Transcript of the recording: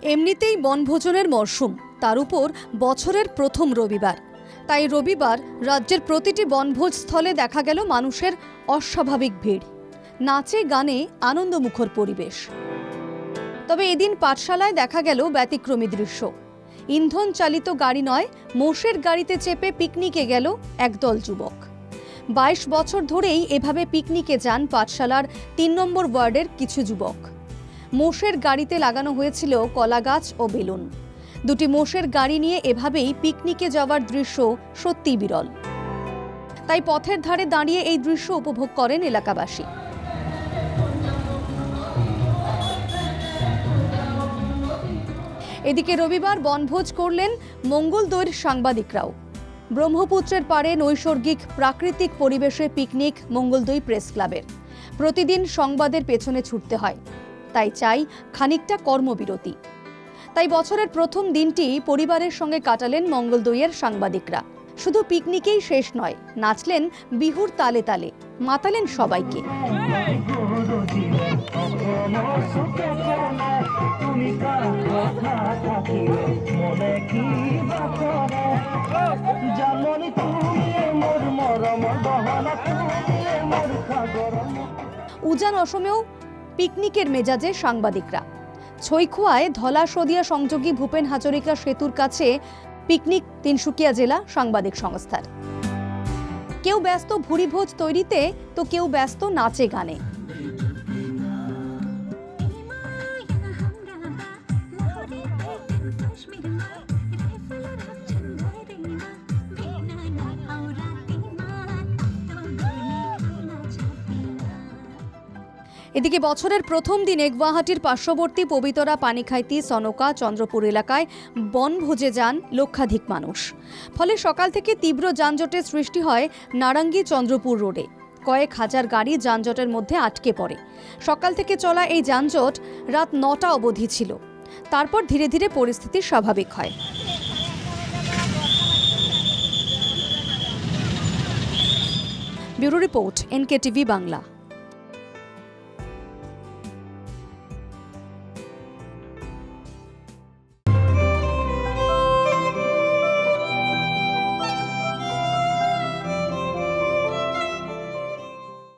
এমনিতেই বনভোজনের মরশুম, তার উপর বছরের প্রথম রবিবার। তাই রবিবার রাজ্যের প্রতিটি বনভোজ স্থলে দেখা গেল মানুষের অস্বাভাবিক ভিড়, নাচে গানে আনন্দমুখর পরিবেশ। তবে এদিন পাঠশালায় দেখা গেল ব্যতিক্রমী দৃশ্য। ইন্ধন চালিত গাড়ি নয়, মোষের গাড়িতে চেপে পিকনিকে গেল একদল যুবক। 22 বছর ধরেই এভাবে পিকনিকে যান পাঠশালার 3 নম্বর ওয়ার্ডের কিছু যুবক। মোষের গাড়িতে লাগানো হয়েছিল কলা গাছ ও বেলুন। দুটি মোষের গাড়ি নিয়ে এভাবেই পিকনিকে যাওয়ার দৃশ্য সত্যিই বিরল। তাই পথের ধারে দাঁড়িয়ে এই দৃশ্য উপভোগ করেন এলাকাবাসী। এদিকে রবিবার বনভোজ করলেন মঙ্গলদৈর সাংবাদিকরাও। ব্রহ্মপুত্রের পাড়ে নৈসর্গিক প্রাকৃতিক পরিবেশে পিকনিক মঙ্গলদৈ প্রেস ক্লাবের। প্রতিদিন সংবাদের পেছনে ছুটতে হয়, তাই চাই খানিকটা কর্মবিরতি। তাই বছরের প্রথম দিনটি পরিবারের সঙ্গে কাটালেন মঙ্গলদৈয়ের সাংবাদিকরা। শুধু পিকনিকেই শেষ নয়, নাচলেন বিহুর তালে তালে, মাতালেন সবাইকে। উজান অসমেও পিকনিকের মেজাজে সাংবাদিকরা। ছৈখোয়ায় ধলা সদিয়া সংযোগী ভূপেন হাজরিকা সেতুর কাছে পিকনিক তিনসুকিয়া জেলা সাংবাদিক সংস্থার। কেউ ব্যস্ত ভুরিভোজ তৈরিতে, তো কেউ ব্যস্ত নাচে গানে। এদিকে বছরের প্রথম দিনে গুয়াহাটির পার্শ্ববর্তী পবিতরা, পানিখাইতি, সনকা, চন্দ্রপুর এলাকায় বনভোজে যান লক্ষাধিক মানুষ। ফলে সকাল থেকে তীব্র যানজটের সৃষ্টি হয় নারাঙ্গি চন্দ্রপুর রোডে। কয়েক হাজার গাড়ি যানজটের মধ্যে আটকে পড়ে। সকাল থেকে চলা এই যানজট রাত 9টা অবধি ছিল। তারপর ধীরে ধীরে পরিস্থিতি স্বাভাবিক হয়। Bureau report, NKTV Bangla.